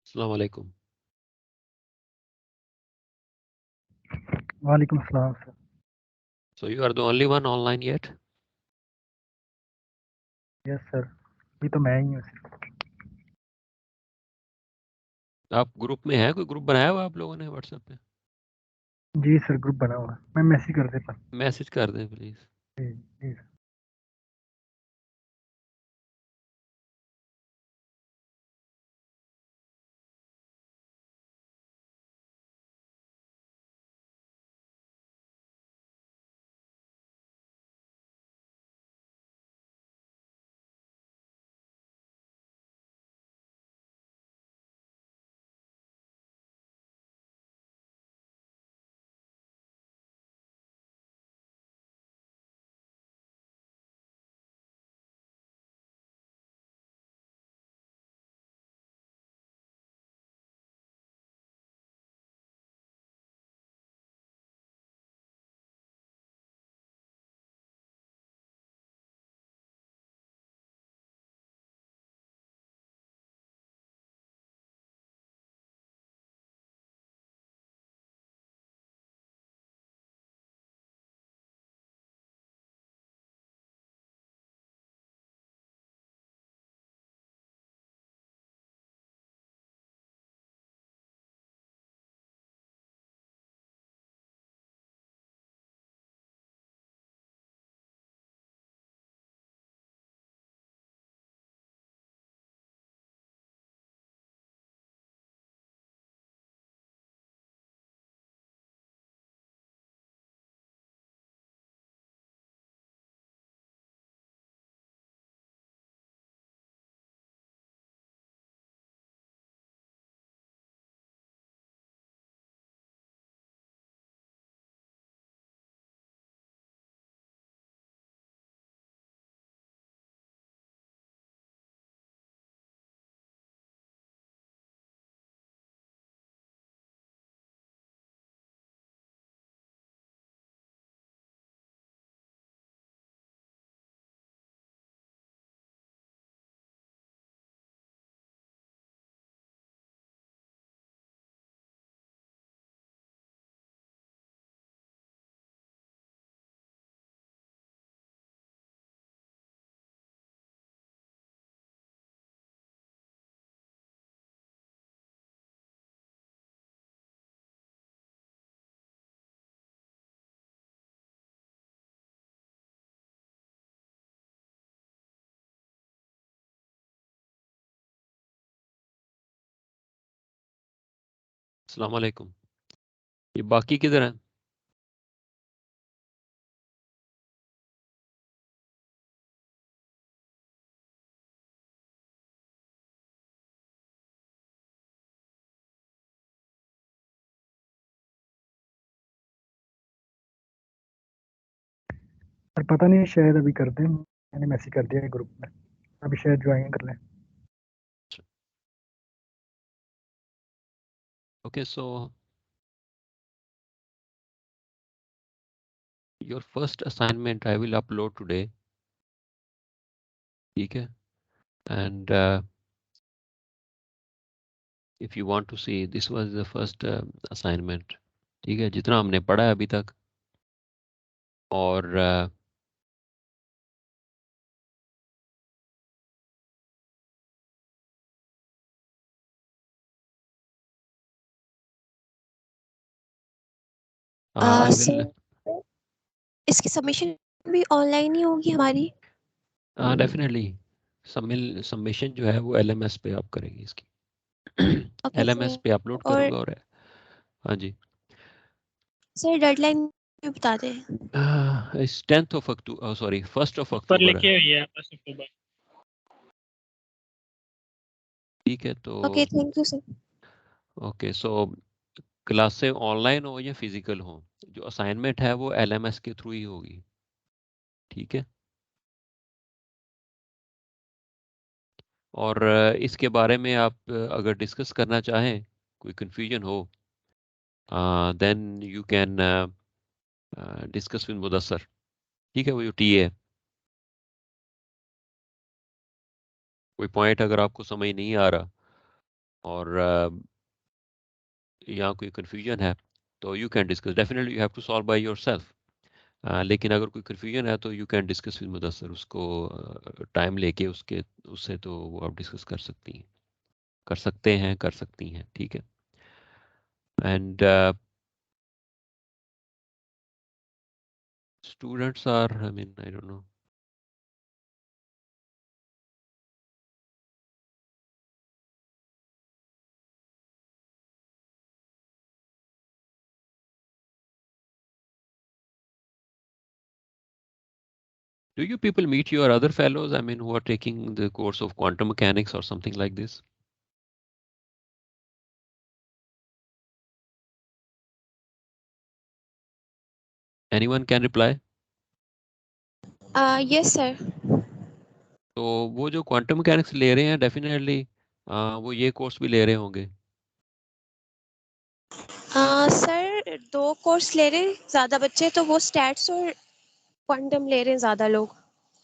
अस्सलाम वालेकुम. वालेकुम अस्सलाम sir. So you are the only one online yet? Yes sir, अभी तो मैं ही हूँ सिर्फ. आप ग्रुप में हैं? कोई ग्रुप बनाया हुआ आप लोगों ने व्हाट्सएप पे? जी सर, ग्रुप बना हुआ है. मैं मैसेज कर देता हूँ. मैसेज कर दें प्लीज. Ji ji sir. अस्सलाम वालेकुम. ये बाकी किधर हैं? पर पता नहीं, शायद अभी कर दें. मैंने मैसेज कर दिया है ग्रुप में. अभी शायद ज्वाइन कर लें. Okay, so your first assignment I will upload today. ठीक है? And if you want to see, this was the first assignment. ठीक है? जितना हमने पढ़ा है अभी तक. और I will सर, इसकी सबमिशन भी ऑनलाइन ही होगी हमारी? डेफिनेटली सबमिशन जो है वो LMS पे आप करेंगे इसकी. Okay LMS sir. पे अपलोड और करूंगा. और हाँ जी, सर डेडलाइन भी बता दें. इस 10th of October, sorry 1st of पर अक्टूबर लिखे है. हुई है 1 अक्टूबर. ठीक है? तो okay, thank you sir. Okay, so क्लासें ऑनलाइन हो या फिजिकल हो, जो असाइनमेंट है वो LMS के थ्रू ही होगी. ठीक है? और इसके बारे में आप अगर डिस्कस करना चाहें, कोई कंफ्यूजन हो, then you can discuss with Mudassar. ठीक है? वो जो टीए है. कोई पॉइंट अगर आपको समझ नहीं आ रहा, और यहाँ कोई कन्फ्यूजन है तो you can discuss, definitely you have to solve by yourself, लेकिन अगर कोई कन्फ्यूजन है तो you can discuss with Mudassar, उसको टाइम लेके उससे तो वो आप डिस्कस कर सकती हैं, कर सकती हैं, ठीक है। And students are, I mean, I don't know. Do you people meet your other fellows, I mean, who are taking the course of quantum mechanics or something like this? Anyone can reply? Yes, sir. तो वो जो quantum mechanics ले रहे हैं definitely वो ये course भी ले रहे होंगे। सर 2 कोर्स ले रहे हैं ज़्यादा बच्चे, तो वो स्टैट्स और क्वांटम ले रहे हैं ज़्यादा लोग।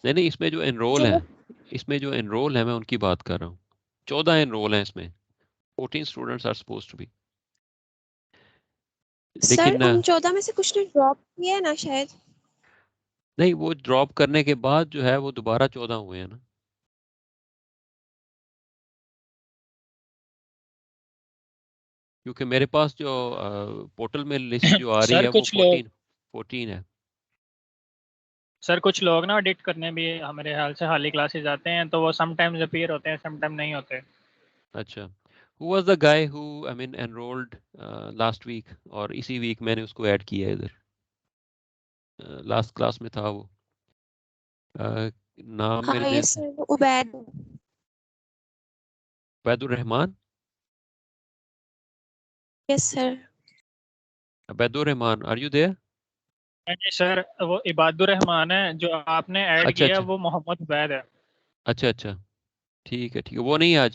नहीं नहीं, इसमें जो एनरोल जो है, वो मैं उनकी बात कर रहा हूँ। 14 एनरोल हैं इसमें, 14 students are suppose to be. Sir लेकिन उन 14 में से कुछ ने ड्रॉप किया है ना शायद। नहीं, वो ड्रॉप करने के बाद जो है वो दोबारा 14 हुए हैं ना। क्योंकि मेरे पास जो पोर्टल में लिस्ट जो आ रही सर है वो कुछ लोग 14 है। सर कुछ लोग ना एडिट करने भी हमारे ख्याल से हाल ही क्लासेस आते हैं, तो वो समटाइम्स अपीयर होते हैं, समटाइम नहीं होते। अच्छा, who was the guy who I mean enrolled last week, और इसी वीक मैंने उसको ऐड किया है इधर, लास्ट क्लास में था वो। नाम मेरे हाँ जेब यस से, sir, Ubaid. Abaidur Rahman. Yes sir. Abaidur Rahman, are you there? नहीं सर, वो इबादुर रहमान है, जो आपने ऐड अच्छा किया अच्छा वो मोहम्मद उबैद है। अच्छा अच्छा, ठीक है ठीक है, वो नहीं आज।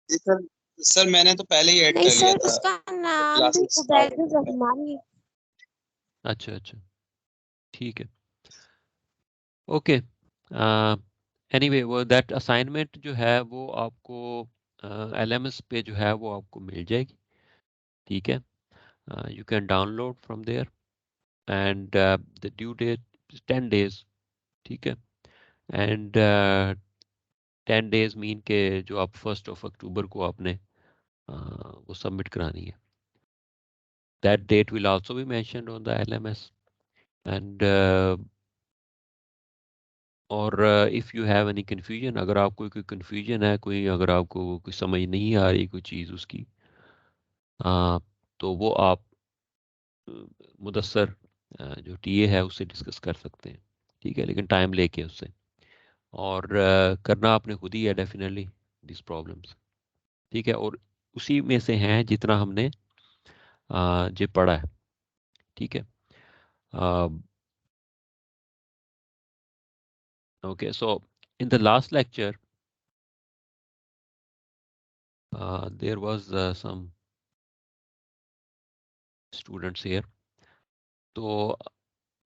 जी सर। सर मैंने तो पहले ही ऐड नहीं कर लिया सर, था उसका जब नाम भी क्लासेस स्टार्ट उबैद होने से पहले। रहमान है। अच्छा अच्छा, ठीक है, ओके। एनीवे, वो दैट असाइनमेंट जो है वो आपको LMS पे जो है वो आपको मिल जाएगी, ठीक है। You can download from there and the due date 10 days, ठीक है। एंड 10 days मीन के जो आप 1 को आपने वो सबमिट करानी है। That date will also be mentioned on the LMS and और if you have any confusion, अगर आपको कोई कन्फ्यूजन है, अगर आपको कोई समझ नहीं आ रही कोई चीज़ उसकी, तो वो आप मुदस्सर जो टीए है उससे डिस्कस कर सकते हैं, ठीक है, लेकिन टाइम लेके उससे। और करना आपने खुद ही है डेफिनेटली दिस प्रॉब्लम्स, ठीक है। और उसी में से हैं जितना हमने जो पढ़ा है, ठीक है। Okay, so in the last lecture there was some students here. तो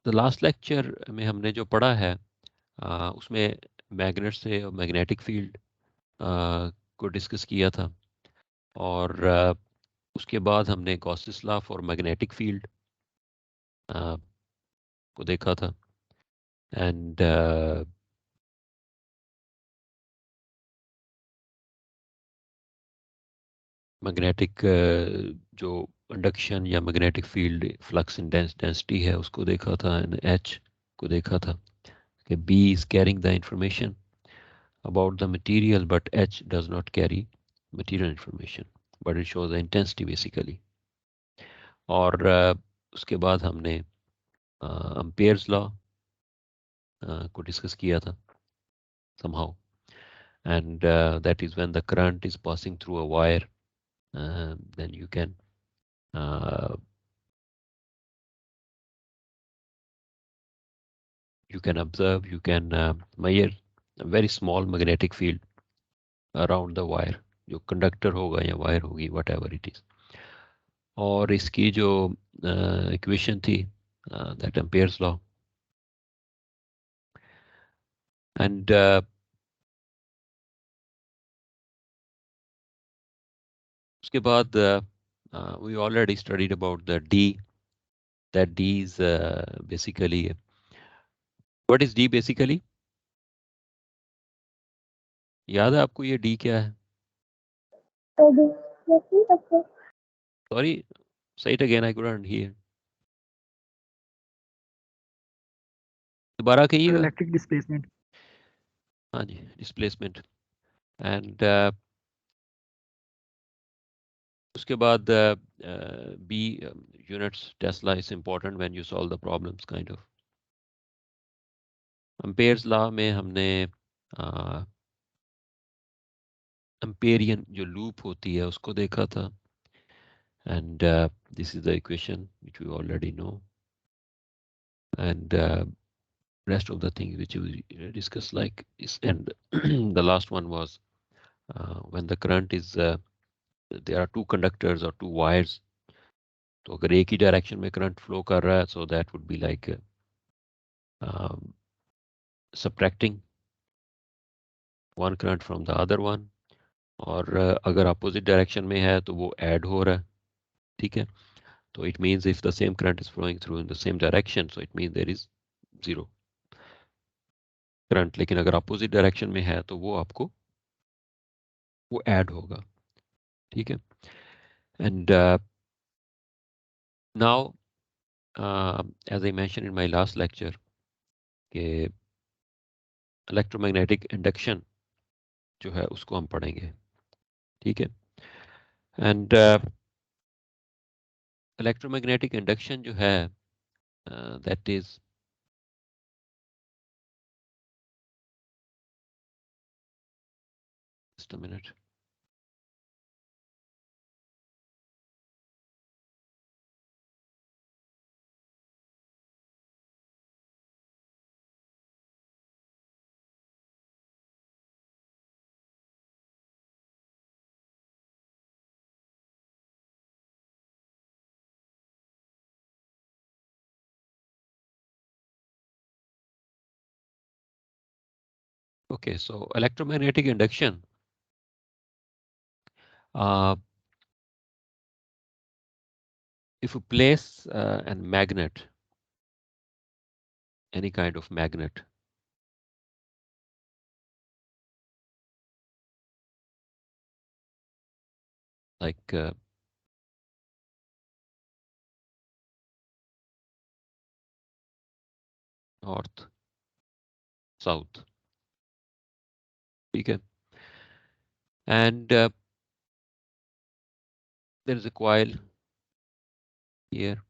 द लास्ट लेक्चर में हमने जो पढ़ा है उसमें मैग्नेट से मैग्नेटिक फील्ड को डिस्कस किया था, और उसके बाद हमने Gauss's law for magnetic field को देखा था। एंड मैग्नेटिक जो इंडक्शन या मैग्नेटिक फील्ड फ्लक्स डेंसिटी है उसको देखा था, एंड एच को देखा था कि B is carrying the information about the material, but H does not carry material information, but it shows the intensity basically। और उसके बाद हमने अम्पेयर्स लॉ को डिस्कस किया था somehow, and that is when the current is passing through a wire, then you can uh, observe, you can measure a very small magnetic field around the wire, जो conductor होगा या wire होगी, what ever it is. और इसकी जो equation थी, that Ampere's law, and उसके बाद we already studied about the D. That D is basically, what is D basically? याद है आपको ये D क्या है? Sorry, say it again, I couldn't hear. दोबारा कहिएगा। Electric displacement. हाँ जी, डिस्प्लेसमेंट। एंड उसके बाद B units Tesla is important when you solve the problems kind of. Ampere's law में हमने एम्पेरियन जो लूप होती है उसको देखा था, and this is the equation which we already know, and rest of the things which we discussed like this, and the last one was when the current is there are two conductors or two wires, तो अगर एक ही direction में current flow कर रहा है, so that would be like subtracting one current from the other one, और अगर opposite direction में है तो वो ऐड हो रहा है, ठीक है। तो it means if the same current is flowing through in the same direction, so it means there is zero current, लेकिन अगर अपोजिट डायरेक्शन में है तो वो आपको वो ऐड होगा, ठीक है। And now as I mentioned in my last lecture कि इलेक्ट्रोमैग्नेटिक इंडक्शन जो है उसको हम पढ़ेंगे, ठीक है। एंड इलेक्ट्रोमैग्नेटिक इंडक्शन जो है that is just a minute, okay, so electromagnetic induction, if you place a magnet, any kind of magnet, like north, south, ठीक है, and there is a coil here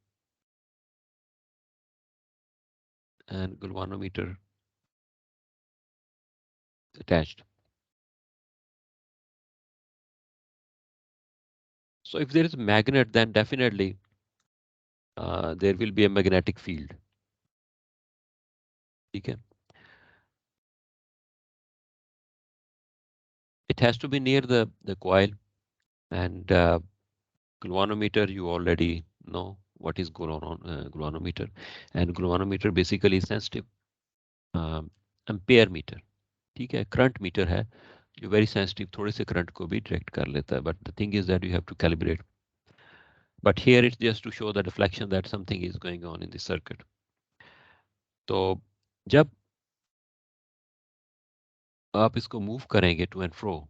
and galvanometer attached. So if there is a magnet, then definitely there will be a magnetic field, ठीक है। It has to be near the coil, and galvanometer, you already know what is galvanometer, and galvanometer basically is sensitive ampere meter, ठीक है। Current meter है जो very sensitive, थोड़े से current को भी डिटेक्ट कर लेता है, but the thing is that you have to calibrate, but here it's just to show the deflection that something is going on in this circuit. तो जब आप इसको मूव करेंगे to and fro,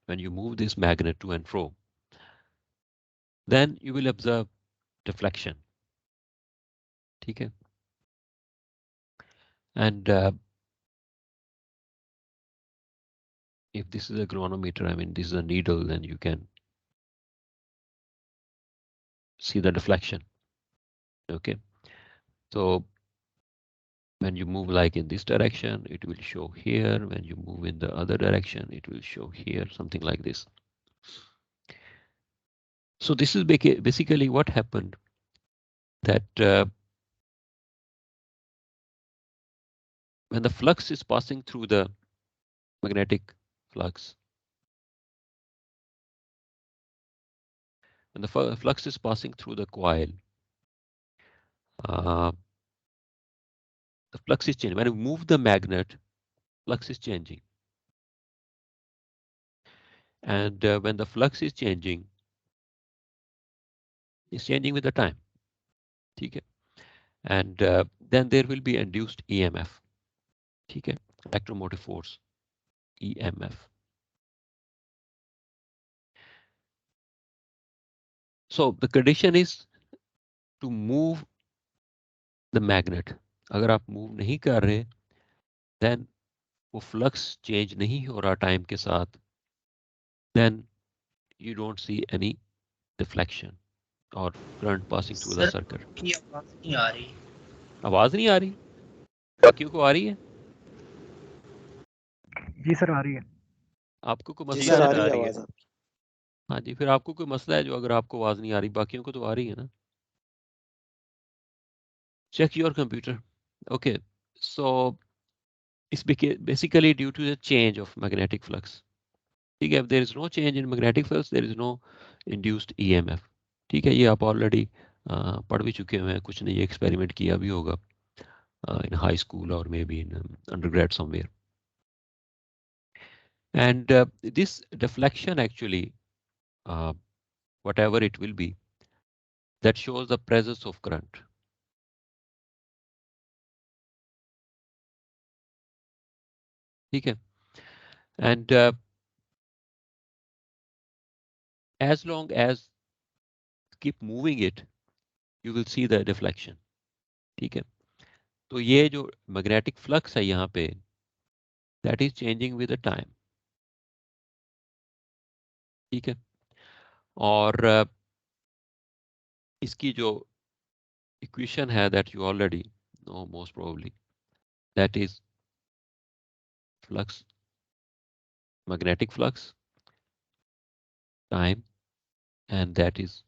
when you move this magnet to and fro, then you will observe deflection, ठीक है। And if this is a galvanometer, I mean this is a needle, then you can see the deflection, okay. So when you move like in this direction, it will show here. When you move in the other direction, it will show here, something like this. So this is basically what happened, that when the flux is passing through the magnetic flux, when the flux is passing through the coil, the flux is changing. When you move the magnet, flux is changing. and when the flux is changing, it's changing with the time. ठीक है? And then there will be induced EMF. ठीक है? Electromotive force, EMF. So the condition is to move the magnet. अगर आप move नहीं कर रहे, then वो flux change नहीं हो रहा टाइम के साथ, then you don't see any deflection or current passing through the sir circuit. की आवाज नहीं आ रही। आवाज नहीं आ रही? बाकियों को आ रही है? जी सर आ रही है। आपको कोई जी मसला सर है? आ रही है आवाज आपकी। हाँ जी, फिर आपको कोई मसला है जो अगर आपको आवाज नहीं आ रही, बाकियों को तो आ रही है ना? Check your computer. Okay, so it's basically due to the change of magnetic flux. ठीक है, if there is no change in magnetic flux, there is no induced EMF. ठीक है, ये आप ऑलरेडी पढ़ भी चुके हुए हैं, कुछ नहीं एक्सपेरिमेंट किया भी होगा in high school or maybe in undergrad somewhere. And this deflection actually, whatever it will be, that shows the presence of current. ठीक है, and as long as keep moving it, you will see the deflection. ठीक है, तो ये जो magnetic flux है यहाँ पे, that is changing with the time. ठीक है, और इसकी जो equation है that you already know most probably, that is flux, magnetic flux, time, and that is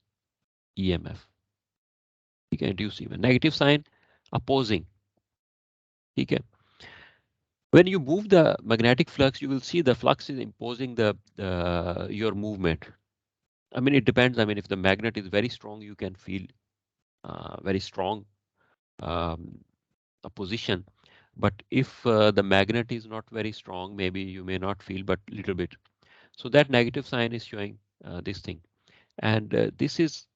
EMF. ठीक है, induced EMF. Negative sign, opposing. ठीक है, when you move the magnetic flux, you will see the flux is imposing the your movement. I mean, it depends. I mean, if the magnet is very strong, you can feel very strong opposition. But if the magnet is not very strong, maybe you may not feel, but little bit. So that negative sign is showing this thing. And this is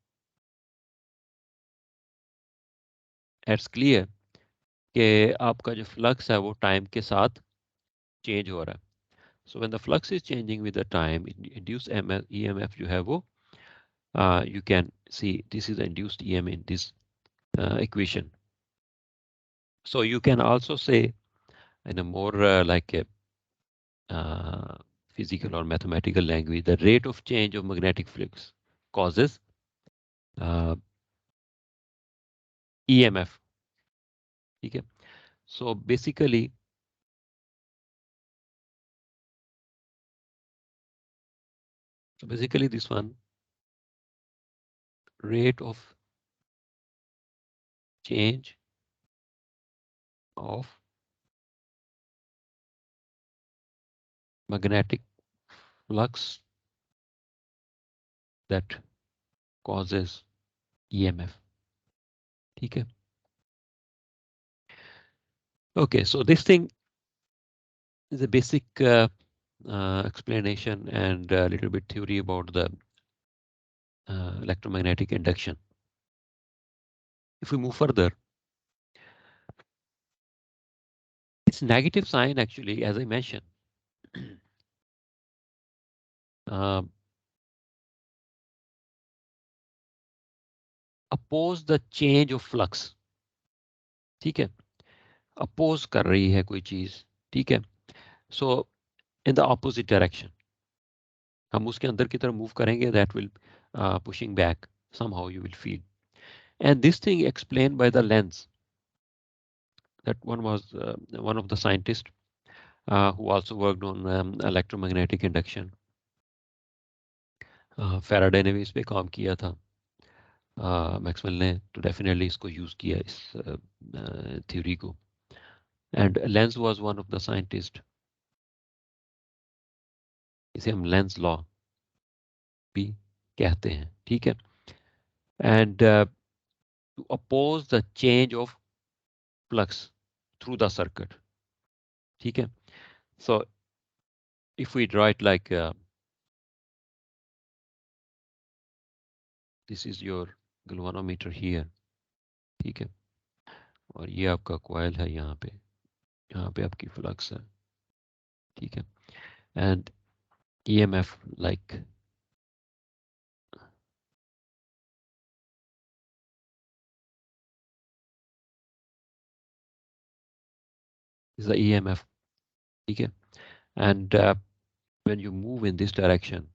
as clear कि आपका जो flux है वो time के साथ change हो रहा है. So when the flux is changing with the time, induced EMF जो है वो you can see this is induced EMF in this equation. So you can also say in a more like a physical or mathematical language, the rate of change of magnetic flux causes EMF. Okay, so basically this one, rate of change of magnetic flux that causes EMF. Okay. Okay, so this thing is a basic explanation and a little bit theory about the electromagnetic induction. If we move further, it's negative sign actually, as I mentioned. Oppose the change of flux. ठीक है, oppose कर रही है कोई चीज, ठीक है. So in the opposite direction, हम उसके अंदर की तरफ move करेंगे, that will pushing back, somehow you will feel. And this thing explained by the lens. That one was one of the scientists who also worked on electromagnetic induction. Faraday ने भी इस पे काम किया था, मैक्सवेल ने तो डेफिनेटली इसको यूज किया इस थ्योरी को. And Lenz was one of the scientist, इसे हम लेंस लॉ भी कहते हैं. ठीक है, and to oppose the change of flux through the circuit. ठीक है, so if we draw it like this is your galvanometer here, ठीक है, और ये आपका कॉइल है यहाँ पे आपकी फ्लक्स है, ठीक है, and EMF like is the EMF, ठीक है, and when you move in this direction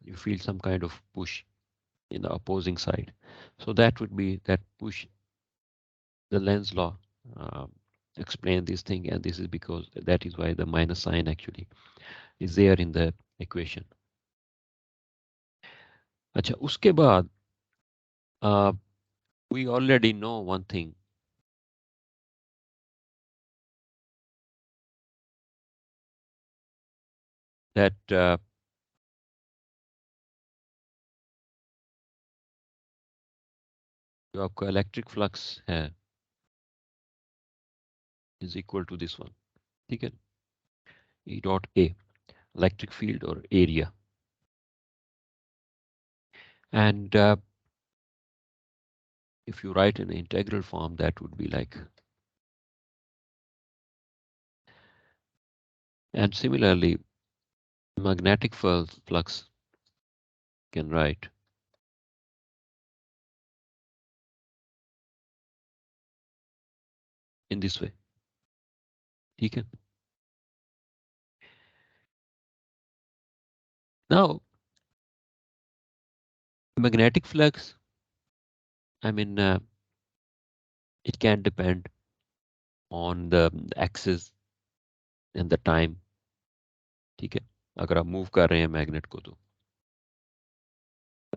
you feel some kind of push in the opposing side, so that would be that push. The Lenz law um, explain this thing, and this is because that is why the minus sign actually is there in the equation. अच्छा, उसके बाद we already know one thing, that जो आपका electric flux है is equal to this one, ठीक है, E dot A, electric field or area, and if you write in the integral form that would be like, and similarly magnetic flux can write in this way, ठीक है. Now magnetic flux, I mean it can depend on the axis and the time, ठीक है, अगर आप move कर रहे हैं magnet को तो,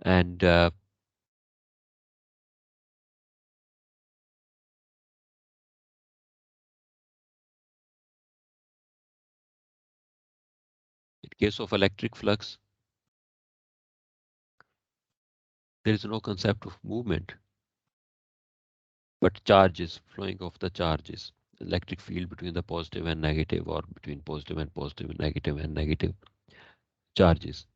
and in case of electric flux there is no concept of movement but charges, flowing of the charges, electric field between the positive and negative, or between positive and positive, negative and negative charges.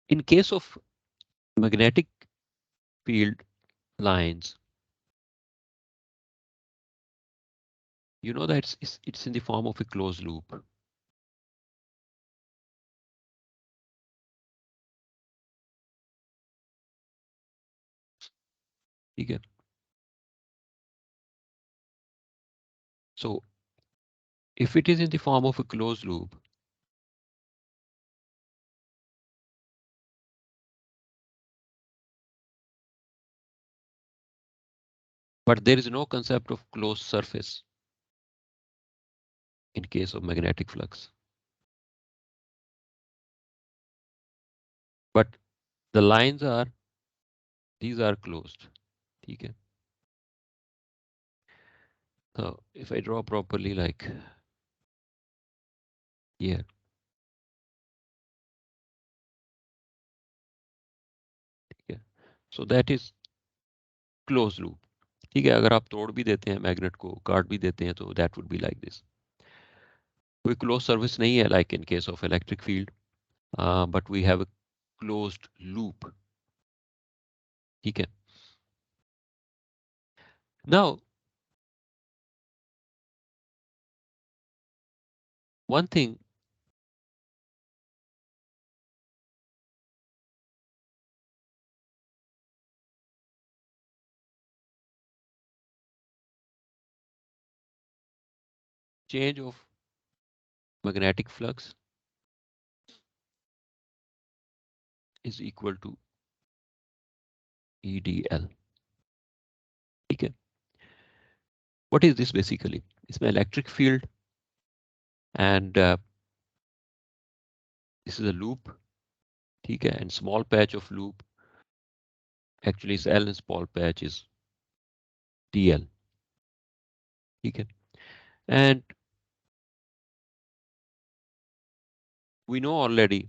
In case of magnetic field lines, you know that it's in the form of a closed loop. ठीक है. So if it is in the form of a closed loop, but there is no concept of closed surface in case of magnetic flux, but the lines are, these are closed, ठीक है. So if I draw properly like here, ठीक है, so that is closed loop, ठीक है. अगर आप तोड़ भी देते हैं मैग्नेट को, काट भी देते हैं, तो that would be like this. कोई closed surface नहीं है like in case of electric field, but we have a closed loop, ठीक है. Now one thing, change of magnetic flux is equal to EDL, ठीक है. What is this basically? इसमें electric field and this is a loop, ठीक है, and small patch of loop actually is L and small patch is DL, ठीक है. And we know already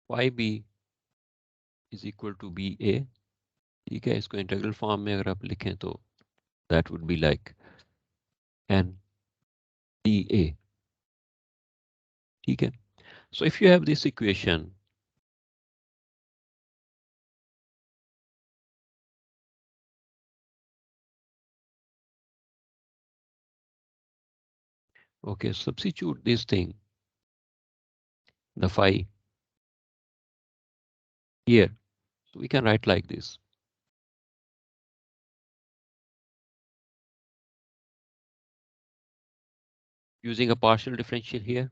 YB is equal to BA, ठीक है. इसको integral form में अगर आप लिखें तो that would be like NDA. Okay. So if you have this equation, okay, substitute this thing, the phi here. So we can write like this. Using a partial differential here.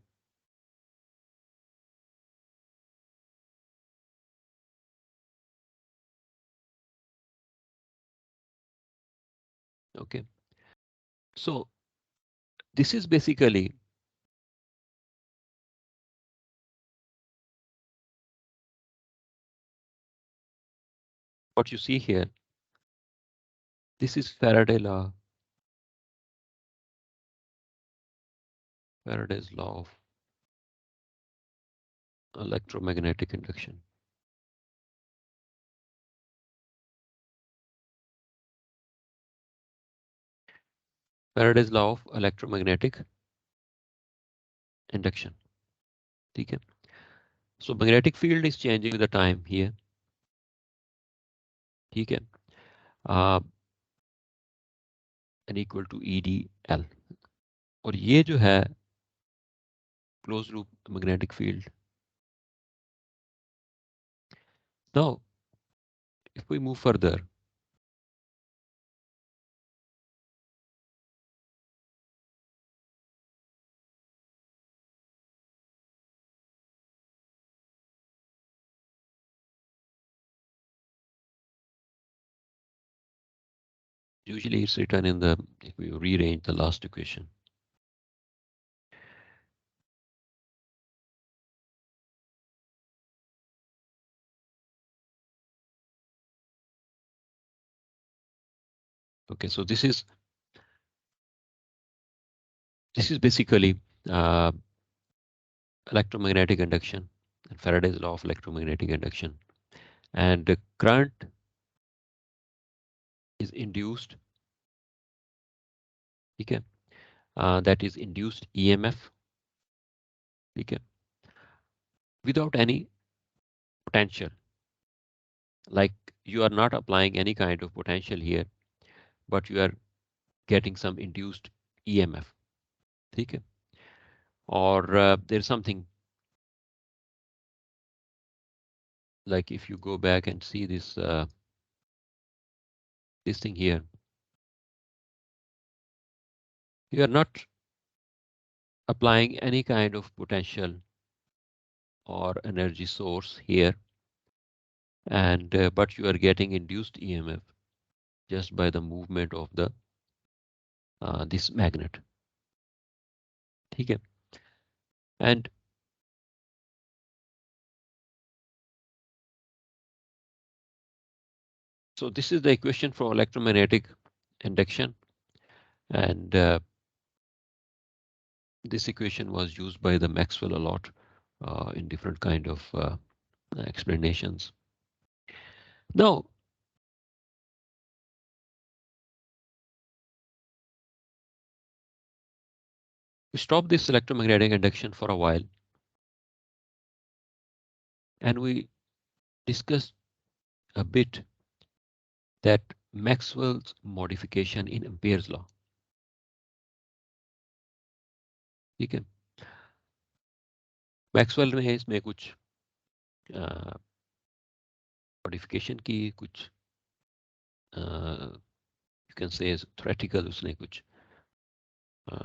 Okay. So this is basically what you see here. This is Faraday's law of electromagnetic induction. Faraday's law of electromagnetic induction. Okay. So magnetic field is changing with the time here. Okay. N equal to EDL. और ये जो है closed loop magnetic field. Now, if we move further, usually it's written in the, if we rearrange the last equation. Okay, so this is basically electromagnetic induction and Faraday's law of electromagnetic induction, and the current is induced. Okay, that is induced EMF. Okay, without any potential, like you are not applying any kind of potential here, but you are getting some induced EMF. Okay, or there's something like if you go back and see this this thing here, you are not applying any kind of potential or energy source here, and but you are getting induced EMF just by the movement of the this magnet. Okay, and so this is the equation for electromagnetic induction, and this equation was used by the Maxwell a lot in different kind of explanations. Now, we stop this electromagnetic induction for a while, and we discuss a bit that Maxwell's modification in Ampere's law. ठीक है, Maxwell ने इसमें कुछ modification की, कुछ you can say theoretical उसने कुछ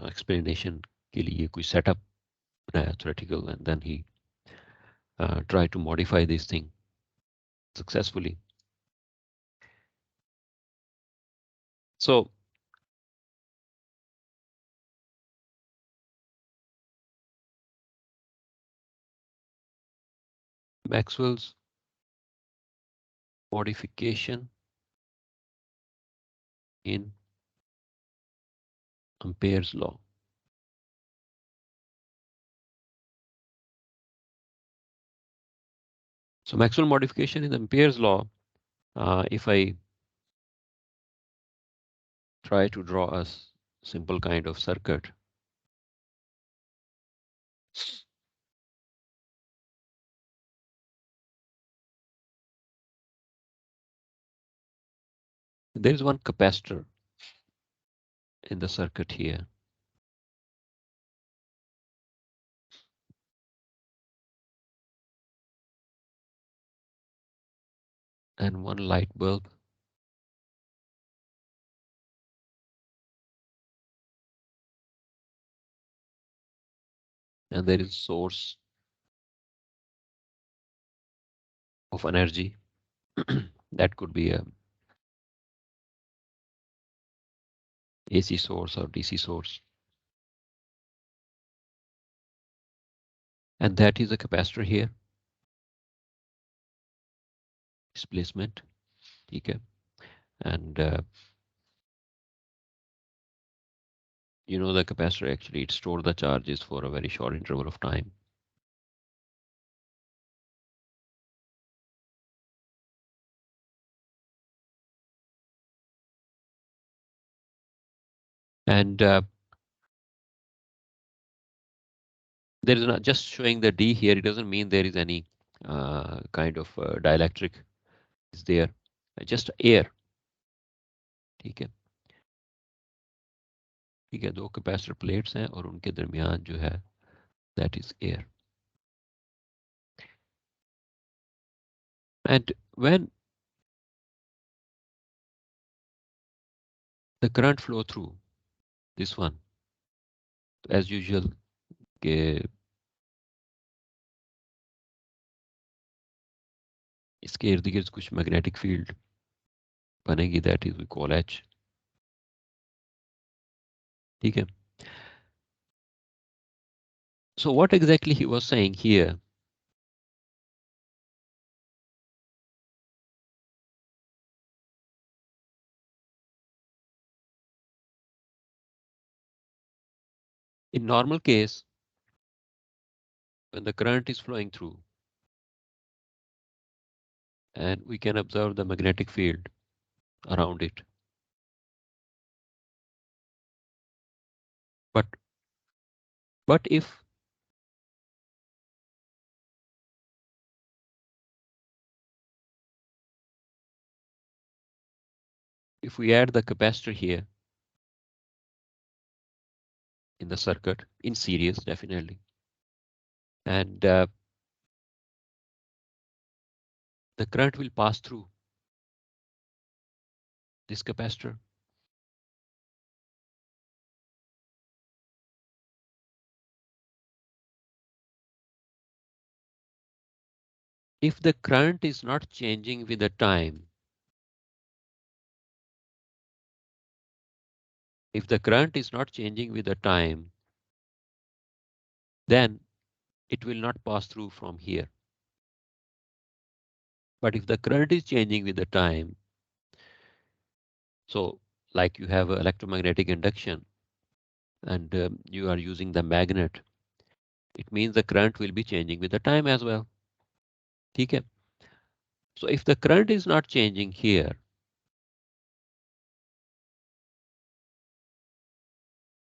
explanation के लिए कोई सेटअप बनाया theoretical, and then he try to modify this thing successfully. So Maxwell's modification in Ampere's law. So Maxwell modification in Ampere's law, if I try to draw a simple kind of circuit. There is one capacitor in the circuit here. And one light bulb. And there is source of energy. That could be a AC source or DC source. And that is a capacitor here. Displacement. Okay. And you know, the capacitor actually it stores the charges for a very short interval of time. And there is not just showing the D here. It doesn't mean there is any kind of dielectric is there. Just air. ठीक है. ठीक है, दो capacitor plates हैं और उनके दरमियान जो है that is air. And when the current flow through this one, as usual, के इसके इर्द गिर्द कुछ मैग्नेटिक फील्ड बनेगी, that is we call H. ठीक है. So what exactly he was saying here? In normal case, when the current is flowing through and we can observe the magnetic field around it. But if we add the capacitor here in the circuit in series, definitely, and the current will pass through this capacitor. If the current is not changing with the time, if the current is not changing with the time, then it will not pass through from here. But if the current is changing with the time, so like you have electromagnetic induction and you are using the magnet, it means the current will be changing with the time as well. Okay. So if the current is not changing here,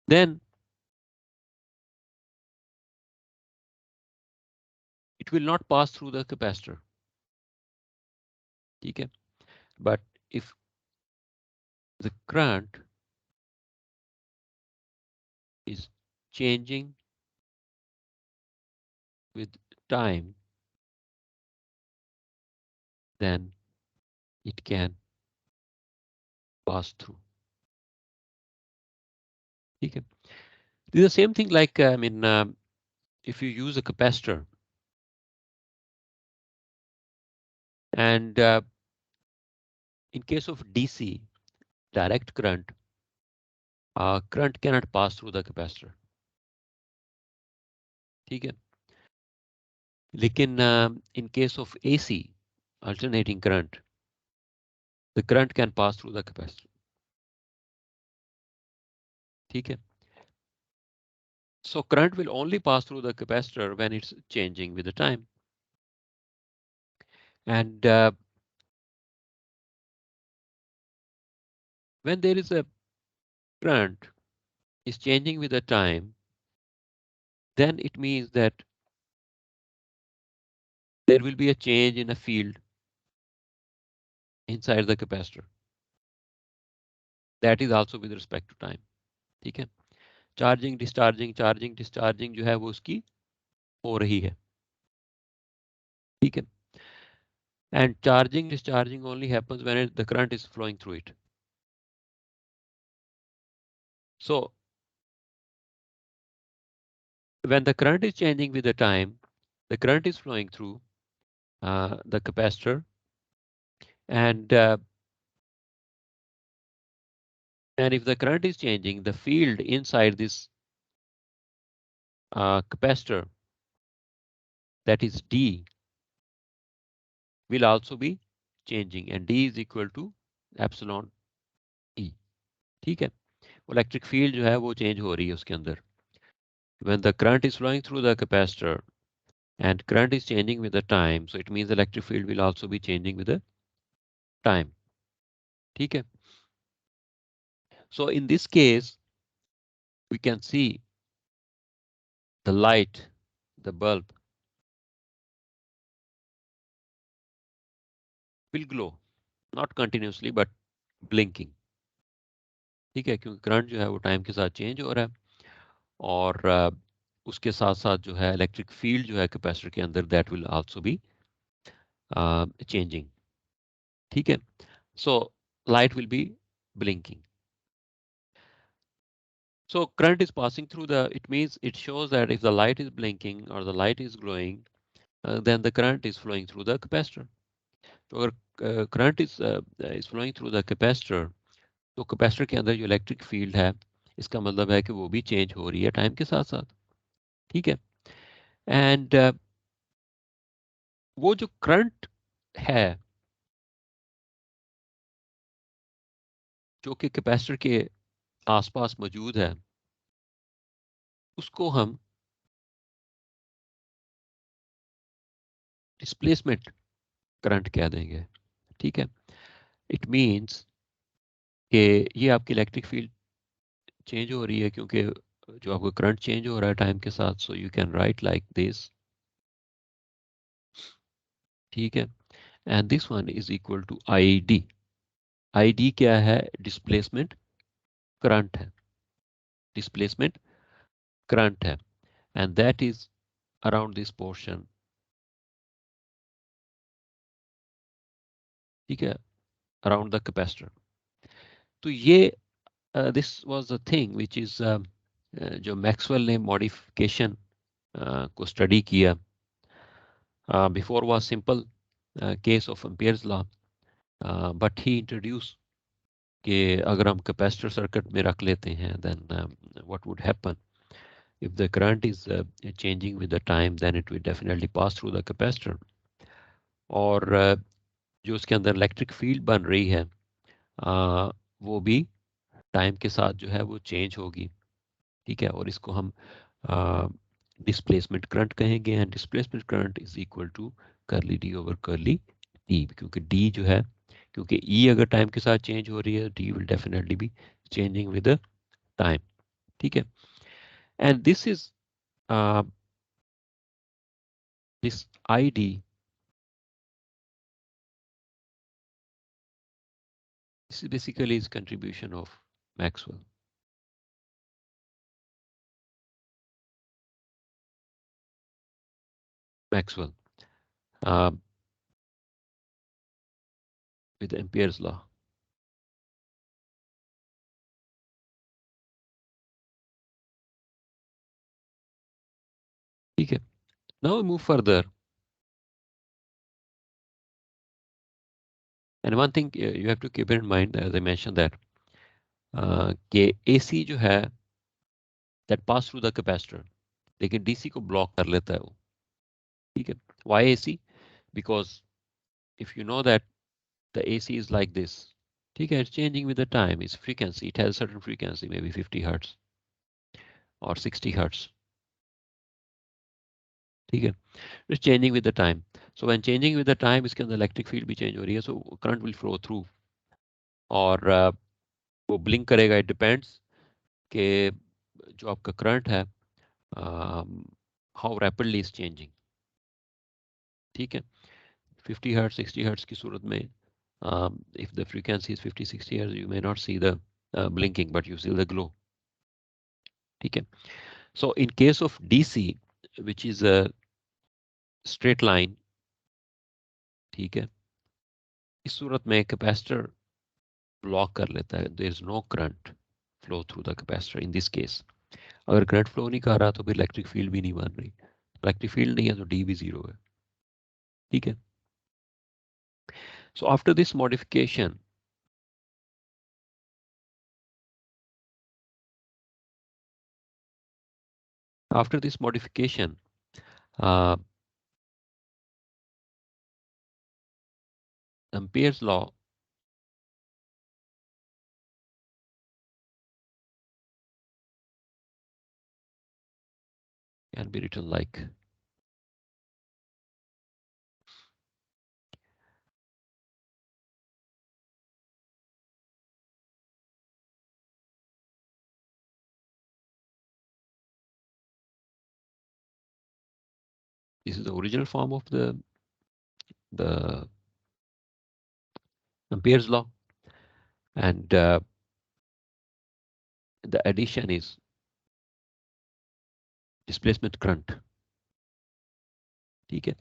then it will not pass through the capacitor. Okay. But if the current is changing with time, then it can pass through. Okay. This is the same thing like if you use a capacitor and in case of DC, direct current, current cannot pass through the capacitor. ठीक है. लेकिन in case of AC, alternating current, the current can pass through the capacitor. ठीक है. So current will only pass through the capacitor when it's changing with the time. And when there is a current is changing with the time, then it means that there will be a change in a field inside the capacitor. That is also with respect to time. ठीक है, charging discharging जो है वो उसकी हो रही है. ठीक है, and charging discharging only happens when the current is flowing through it. So when the current is changing with the time, the current is flowing through the capacitor, and if the current is changing, the field inside this capacitor, that is D, will also be changing, and D is equal to epsilon E. ठीक है, electric field जो है वो change हो रही है उसके अंदर. When the current is flowing through the capacitor and current is changing with the time, so it means the electric field will also be changing with the time. ठीक है, so in this case we can see the light, the bulb will glow, not continuously but blinking. ठीक है, क्योंकि current जो है वो time के साथ चेंज हो रहा है, और उसके साथ साथ जो है इलेक्ट्रिक फील्ड जो है कैपेसिटर के अंदर, that will also be changing. ठीक है, so light will be blinking. So current is passing through it means it shows that if the light is blinking or the light is glowing, then the current is flowing through the capacitor. तो अगर current is flowing through the capacitor, तो capacitor के अंदर जो electric field है, इसका मतलब है कि वो भी चेंज हो रही है टाइम के साथ साथ. ठीक है, एंड वो जो करंट है जो कि कैपेसिटर के आसपास मौजूद है, उसको हम डिस्प्लेसमेंट करंट कह देंगे. ठीक है, इट मींस कि ये आपकी इलेक्ट्रिक फील्ड चेंज हो रही है क्योंकि जो आपका करंट चेंज हो रहा है टाइम के साथ. So you can write like this. ठीक है, and this one is equal to I D. I D क्या है? डिस्प्लेसमेंट करंट है, डिस्प्लेसमेंट करंट है, and that is around this portion. ठीक है, अराउंड द कैपेसिटर. तो ये this was the thing which is जो मैक्सवेल ने मॉडिफिकेशन को स्टडी किया. Before was simple case of Ampere's law, but he introduce कि अगर हम कैपेसिटर सर्किट में रख लेते हैं, then what would happen if the current is changing with the time, then it will definitely pass through the capacitor. और जो उसके अंदर इलेक्ट्रिक फील्ड बन रही है वो भी टाइम के साथ जो है वो चेंज होगी. ठीक है, और इसको हम डिस्प्लेसमेंट करंट कहेंगे, and displacement current is equal to curly D over curly D, क्योंकि डी जो है, क्योंकि ई अगर टाइम के साथ चेंज हो रही है, D will definitely be changing with the time. ठीक है, and this is this ID this is basically his contribution of Maxwell. Maxwell with Ampere's law. Okay, now we move further. And one thing you have to keep in mind, as I mentioned, that AC जो है that pass through the capacitor, लेकिन DC को block कर लेता है वो. ठीक है, why AC? Because if you know that the AC is like this, ठीक है, it's changing with the time, its frequency, it has a certain frequency, maybe 50 hertz or 60 hertz. ठीक है, it's changing with the time. So when changing with the time, इसके अंदर electric field भी change हो रही है, so current will flow through, और वो blink करेगा, it depends कि जो आपका करंट है हाउ रैपिडली इज चेंजिंग, ठीक है। 50 हर्ट्ज 60 हर्ट्ज की सूरत में if the frequency is 50-60 hertz you may not see the blinking but you see the glow, ठीक है। So in case of DC which is a straight line, ठीक है, इस सूरत में कैपेसिटर ब्लॉक कर लेता है, there is no current flow through the capacitor in this case। अगर करंट फ्लो नहीं कर रहा तो फिर इलेक्ट्रिक फील्ड भी नहीं बन रही, इलेक्ट्रिक फील्ड नहीं है तो डी भी जीरो है, ठीक है। So after this modification after this modification Ampere's law can be written like this is the original form of the Ampere's law, and the addition is displacement current, ठीक है।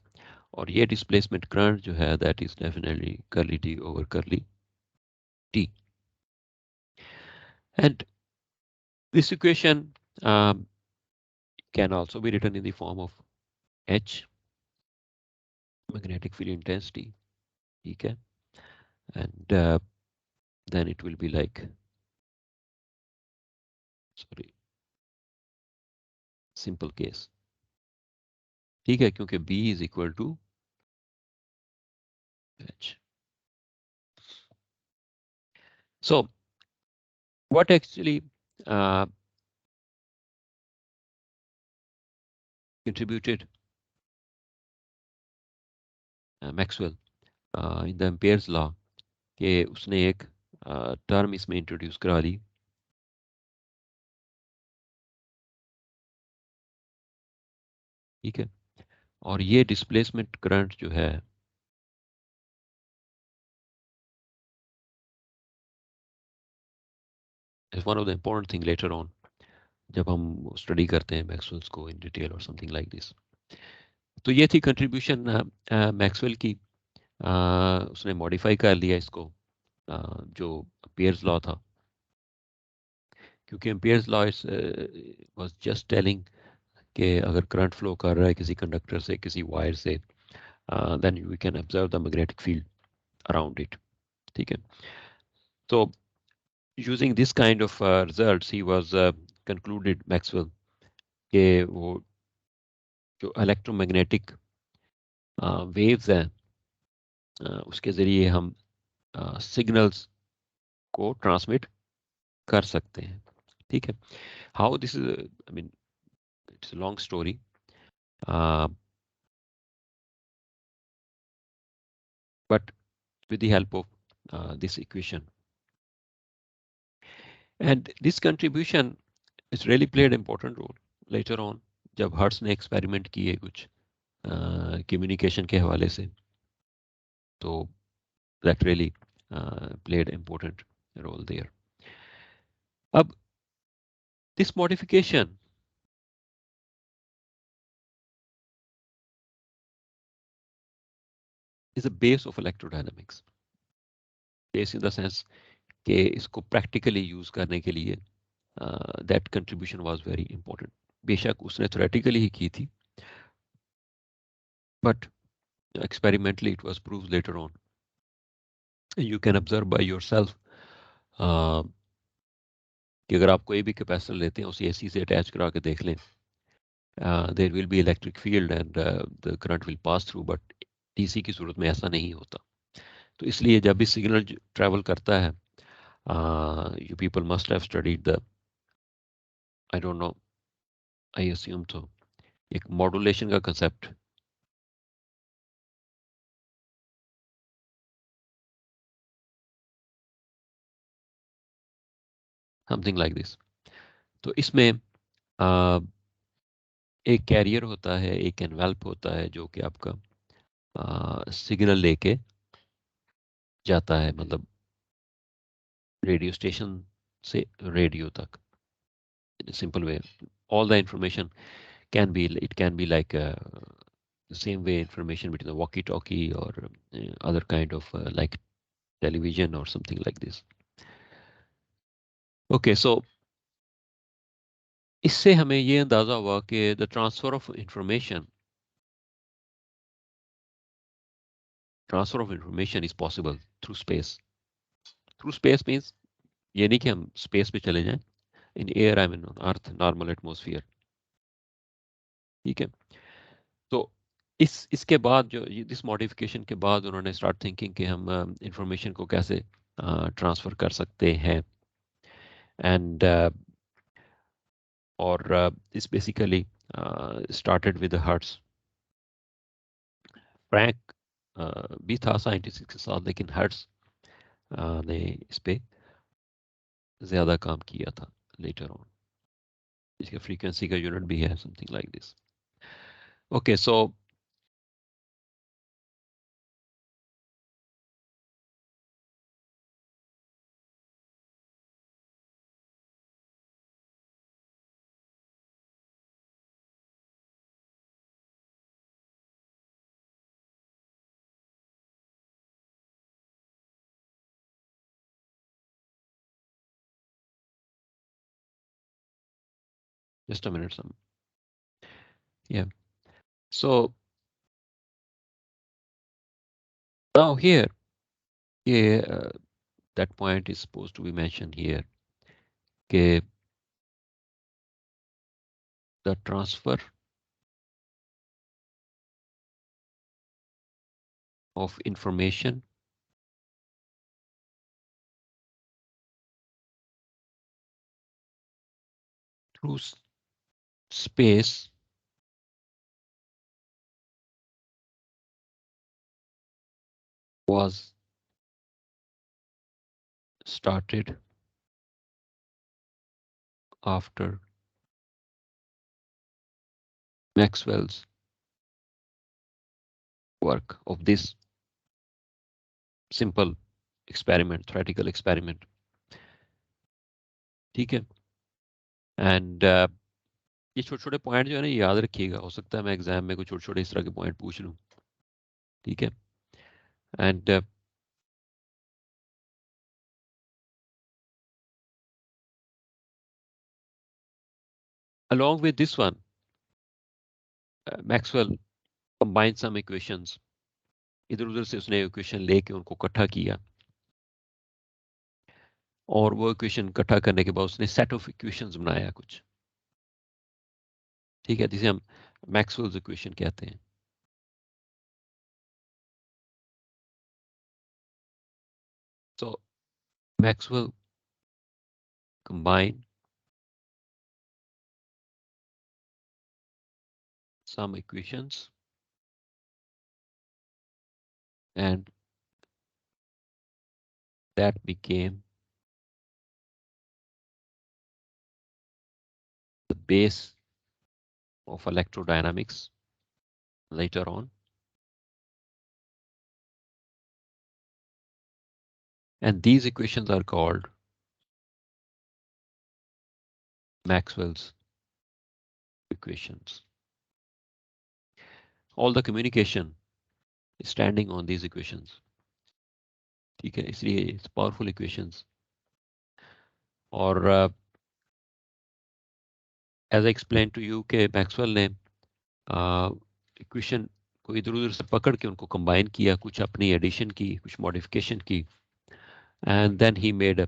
और ये displacement current जो है that is definitely curly T over curly T, and this equation can also be written in the form of H, magnetic field intensity, ठीक है, and then it will be like, sorry, simple case, ठीक है, क्योंकि B is equal to H. So what actually contributed Maxwell in the Ampere's law कि उसने एक term इसमें introduce करा दी, ठीक है। और ये डिस्प्लेसमेंट करंट जो है is one of the important thing later on जब हम स्टडी करते हैं मैक्सवेल्स को इन डिटेल और समथिंग लाइक दिस। तो ये थी कंट्रीब्यूशन मैक्सवेल की, उसने मॉडिफाई कर लिया इसको जो अम्पेयर्स लॉ था, क्योंकि Ampere's law was just telling कि अगर करंट फ्लो कर रहा है किसी कंडक्टर से किसी वायर से then we can observe the magnetic field around it, ठीक है। So using this kind of results he was concluded Maxwell कि वो जो इलेक्ट्रोमैग्नेटिक वेव्स हैं उसके ज़रिए हम सिग्नल्स को ट्रांसमिट कर सकते हैं, ठीक है। How this is, I mean it's long story, but with the help of this equation, and this contribution is really played important role later on जब हर्ट्स ने एक्सपेरिमेंट किए कुछ कम्युनिकेशन के हवाले से, तो that really played important role there. अब this modification is a base of electrodynamics, base in the sense कि इसको प्रैक्टिकली यूज करने के लिए that contribution was very important. बेशक उसने थ्योरेटिकली ही की थी, but experimentally it was proved later on. You can observe by yourself कि अगर आप कोई भी कैपेसिटर लेते हैं उसे एसी से अटैच करा के देख लें, there will be electric field and the current will pass through, but DC की सूरत में ऐसा नहीं होता। तो इसलिए जब भी सिग्नल ट्रैवल करता है, you people must have studied the, I don't no, I assume तो एक मॉड्यूलेशन का कंसेप्ट, समथिंग लाइक दिस, तो इसमें एक कैरियर होता है, एक एनवेल्प होता है जो कि आपका सिग्नल लेके जाता है, मतलब रेडियो स्टेशन से रेडियो तक, in a simple way. All the information can be, it can be like the same way information between the walkie-talkie or other kind of like television or something like this. Okay, so इससे हमें ये अंदाजा हुआ कि the transfer of information is possible through space. Through space means ये नहीं कि हम स्पेस पे चले जाएं. In air, I mean on Earth, normal atmosphere. ठीक है. तो इसके बाद जो इस मॉडिफिकेशन के बाद उन्होंने स्टार्ट थिंकिंग कि हम इंफॉर्मेशन को कैसे ट्रांसफ़र कर सकते हैं. एंड और this basically started with the Hertz. Frank भी था साइंटिस्ट के साथ, लेकिन हर्ट्स ने इस पे ज़्यादा काम किया था लेटर ऑन. इसका फ्रीक्वेंसी का यूनिट भी है something like this. Okay, so just a minute, some. Yeah. So now here, that point is supposed to be mentioned here. Okay, the transfer of information through space was started after Maxwell's work of this simple experiment, theoretical experiment. ठीक है. And ये छोटे छोटे point जो है ना याद रखिएगा. हो सकता है मैं एग्जाम में कुछ छोटे छोटे इस तरह के पॉइंट पूछ लूँ. ठीक है. And along with this one, Maxwell combined some equations. इधर उधर से उसने इक्वेशन लेके उनको इकट्ठा किया, और वो इक्वेशन इकट्ठा करने के बाद उसने सेट ऑफ इक्वेशंस बनाया कुछ. ठीक है, जिसे हम मैक्सवेल्स इक्वेशन कहते हैं. So Maxwell combined some equations and that became the base of electrodynamics later on. And these equations are called Maxwell's equations. All the communication is standing on these equations. ठीक है, इसलिए it's powerful equations. और as I explained to you कि Maxwell ने equation को इधर उधर से पकड़ के उनको कंबाइन किया, कुछ अपनी एडिशन की, कुछ मॉडिफिकेशन की, and then he made a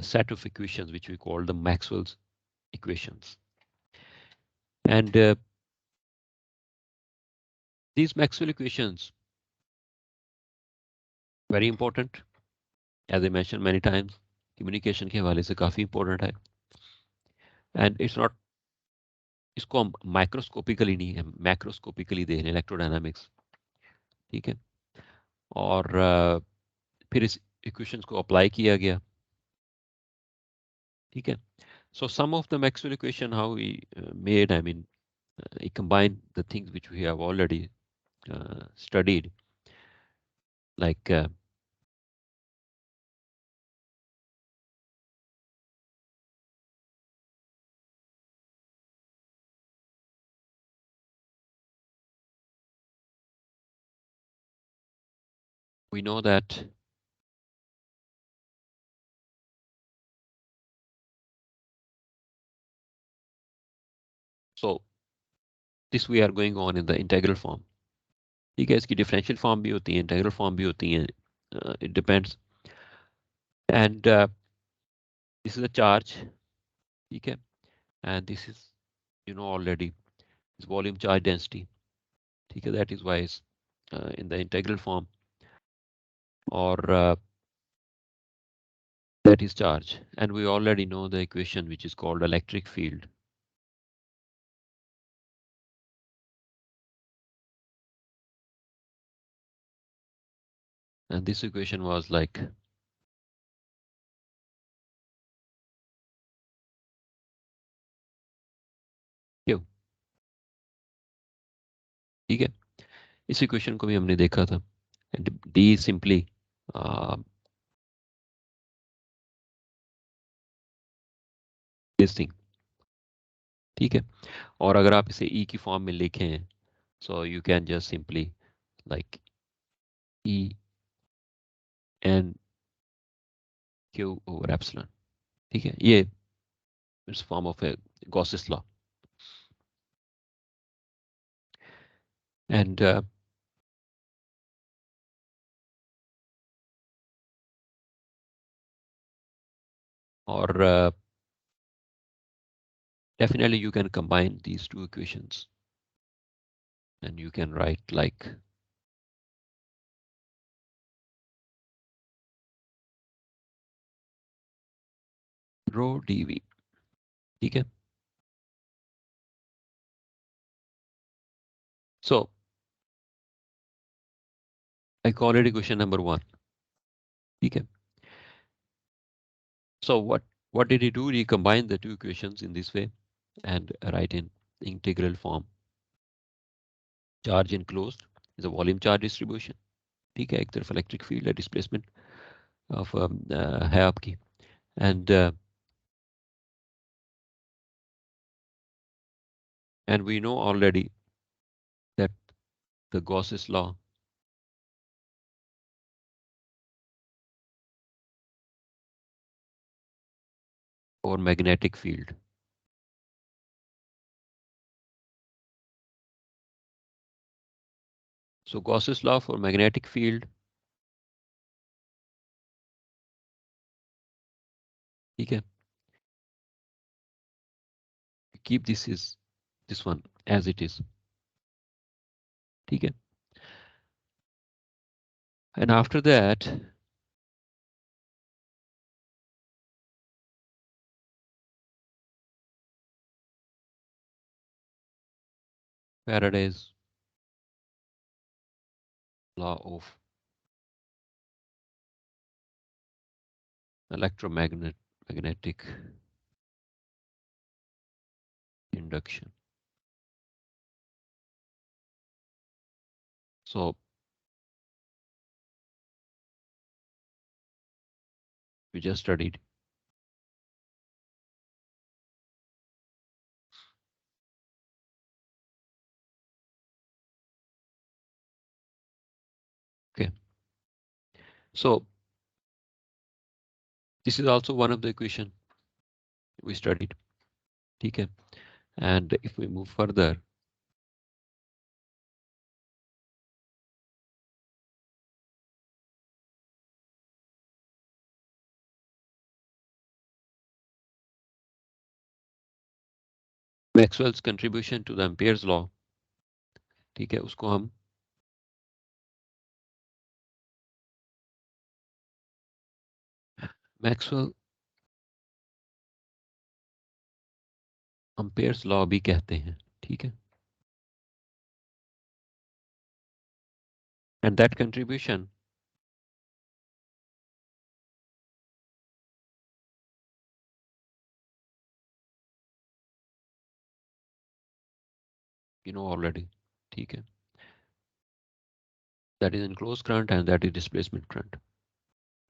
set of equations which we call the Maxwell's equations. And these Maxwell equations, very important, as I mentioned many times, communication के हवाले से काफी important है. And it's not, इसको हम microscopically नहीं है, macroscopically देख रहे हैं, इलेक्ट्रोडायनामिक्स. ठीक है. और फिर इस इक्वेशंस को अप्लाई किया गया. ठीक है. So some of the Maxwell equation, how we made, I mean, he combined the things which we have already studied, like we know that so this we are going on in the integral form. ठीक है, इसकी differential form भी होती है, integral form भी होती है, it depends. And this is a charge, ठीक है, and this is you know already is volume charge density, ठीक है, that is why is in the integral form, or that is charge, and we already know the equation which is called electric field. And this equation was like Q. ठीक है, इस equation को भी हमने देखा था. D simply this thing, ठीक है, और अगर आप इसे E की फॉर्म में लिखें, so you can just simply like E n Q over epsilon, ठीक है, ये इस form of Gauss's law. And or definitely you can combine these two equations and you can write like rho dV, ठीक है. So I call it equation number 1, ठीक है. So what did he do? He combined the two equations in this way and write in integral form. Charge enclosed is a volume charge distribution, ठीक है, एक तरफ electric field है, displacement of है आपकी, and we know already that the Gauss's law for magnetic field. So Gauss's law for magnetic field, ठीक है, keep this one as it is, ठीक है. And after that, Faraday's law of magnetic induction. So we just studied. Okay. So this is also one of the equation we studied. Okay. And if we move further, Maxwell's contribution to the Ampere's law, ठीक है, उसको हम Maxwell Ampere's law भी कहते हैं, ठीक है. And that contribution you know already. ठीक है, that is enclosed current and that is displacement current.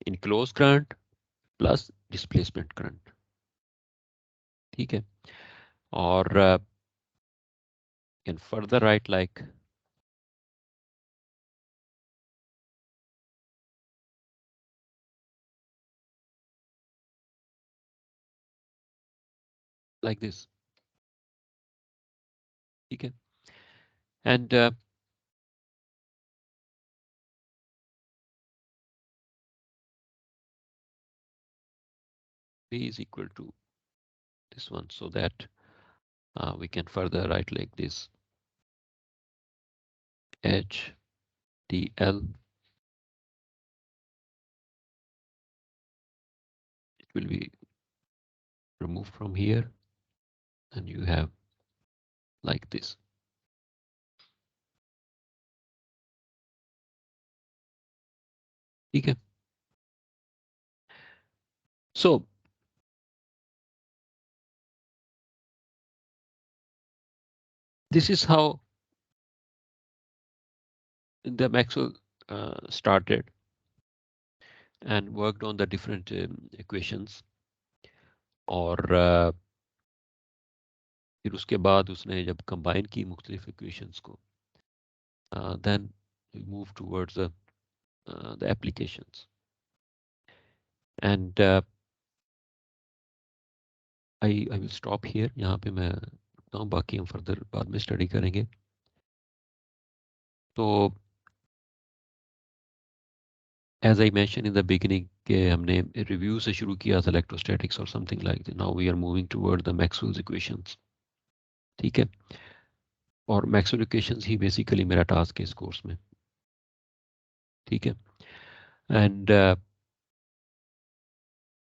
Enclosed current plus displacement current. ठीक है, और can further write like this. ठीक है, and B is equal to this one, so that we can further write like this. H dl, it will be removed from here, and you have like this. ठीक है, so this is how the Maxwell started and worked on the different equations, और फिर उसके बाद उसने जब combine की मुख्तलिफ इक्वेशंस को, then we move towards the applications, and I will stop here. यहाँ पे मैं रुकता हूँ, बाकी हम फर्दर बाद में स्टडी करेंगे. तो as I mentioned in the beginning कि हमने रिव्यू से शुरू किया था इलेक्ट्रोस्टैटिक्स और something like that. Now we are moving toward the Maxwell's equations. ठीक है, और मैक्सवेल इक्वेशंस ही बेसिकली मेरा टास्क है इस कोर्स में. ठीक है, एंड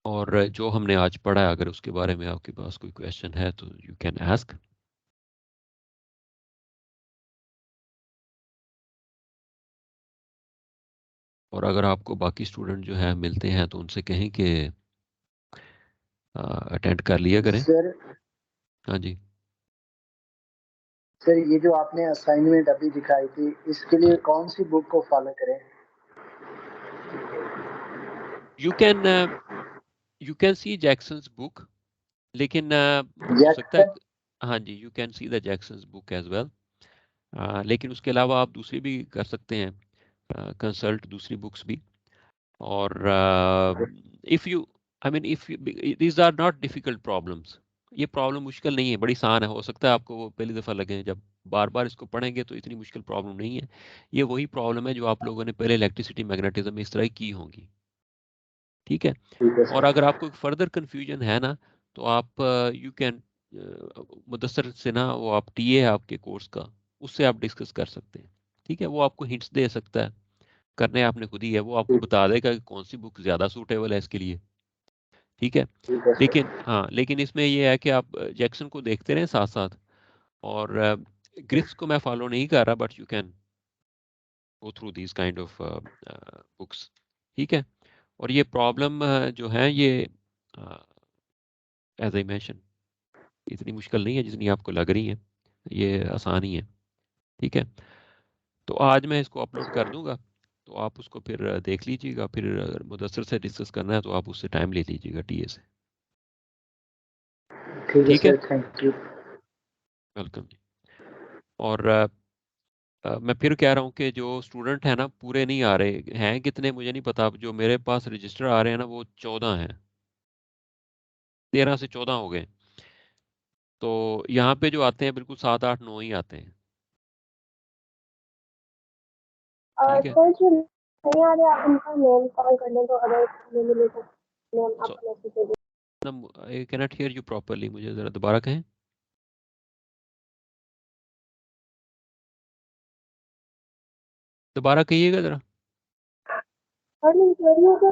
और जो हमने आज पढ़ा है, अगर उसके बारे में आपके पास कोई क्वेश्चन है तो यू कैन आस्क. और अगर आपको बाकी स्टूडेंट जो है मिलते हैं तो उनसे कहें कि अटेंड कर लिया करें. सर हाँ जी, सर ये जो आपने असाइनमेंट अभी दिखाई थी, इसके लिए कौन सी बुक को फॉलो करें? You can see Jackson's book, लेकिन हो सकता है, हाँ जी, you can see the Jackson's book as well. लेकिन उसके अलावा आप दूसरी भी कर सकते हैं, कंसल्ट दूसरी बुक्स भी. और if you I mean if these are not difficult problems. ये प्रॉब्लम मुश्किल नहीं है, बड़ी आसान है. हो सकता है आपको वो पहली दफ़ा लगे, जब बार बार इसको पढ़ेंगे तो इतनी मुश्किल प्रॉब्लम नहीं है. ये वही प्रॉब्लम है जो आप लोगों ने पहले इलेक्ट्रिसिटी मैग्नेटिज्म में इस तरह की होंगी. ठीक है, और अगर आपको फर्दर कंफ्यूजन है ना, तो आप यू कैन मुदस्सर से ना, वो आप टीए है आपके कोर्स का, उससे आप डिस्कस कर सकते हैं. ठीक है, वो आपको हिंट्स दे सकता है, करने आपने खुद ही है. वो आपको बता देगा कि कौन सी बुक ज़्यादा सूटेबल है इसके लिए. ठीक है, लेकिन हाँ, लेकिन इसमें ये है कि आप जैक्सन को देखते रहें साथ साथ, और ग्रिफ्स को मैं फॉलो नहीं कर रहा, but you can go through these kind of books. ठीक है, और ये प्रॉब्लम जो है ये एज आई मेंशन इतनी मुश्किल नहीं है जितनी आपको लग रही है, ये आसान ही है. ठीक है, तो आज मैं इसको अपलोड कर दूंगा, तो आप उसको फिर देख लीजिएगा. फिर अगर मुदस्सर से डिस्कस करना है तो आप उससे टाइम ले लीजिएगा, टीए से. ठीक है, थैंक यू. वेलकम. और मैं फिर कह रहा हूँ कि जो स्टूडेंट है ना, पूरे नहीं आ रहे हैं, कितने मुझे नहीं पता. जो मेरे पास रजिस्टर आ रहे हैं ना, वो 14 हैं, 13 से 14 हो गए. तो यहाँ पे जो आते हैं बिल्कुल 7, 8, 9 ही आते हैं. ठीक है, सर जो नहीं आ रहे, आप उनका नेम कॉल कर लें, तो अगर हमें मिले तो नेम so आपको मैसेज दे दें. I cannot hear you properly. मुझे ज़रा दोबारा कहें. दोबारा कहिएगा ज़रा. और मैं कह रही हूँ कि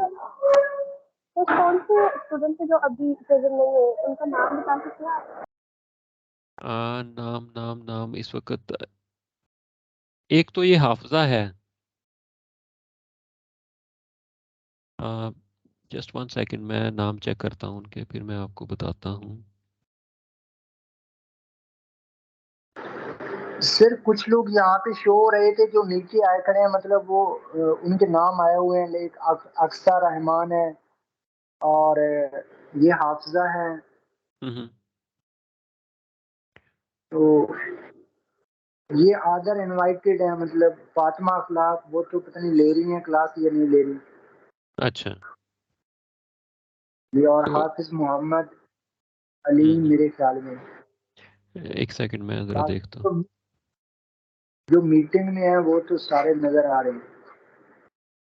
तो कौन से स्टूडेंट जो अभी प्रेजेंट नहीं है, उनका नाम बता सकते हैं आप? नाम नाम नाम इस वक्त एक तो ये हाफजा है. जस्ट 1 सेकेंड, मैं नाम चेक करता हूँ उनके, फिर मैं आपको बताता हूँ. सर कुछ लोग यहाँ पे शो हो रहे थे जो नीचे आए खड़े हैं, मतलब वो उनके नाम आए हुए हैं, लाइक अक्सर रहमान है और ये हाफिजा है। तो ये अदर इनवाइटेड है, मतलब फातिमा अखलाक, वो तो पता नहीं ले रही हैं क्लास या नहीं ले रही। अच्छा, ये और तो हाफिज मोहम्मद अली मेरे ख्याल में। एक सेकंड मैं जरा देखता हूँ। तो जो मीटिंग में है वो तो सारे नजर आ रहे हैं।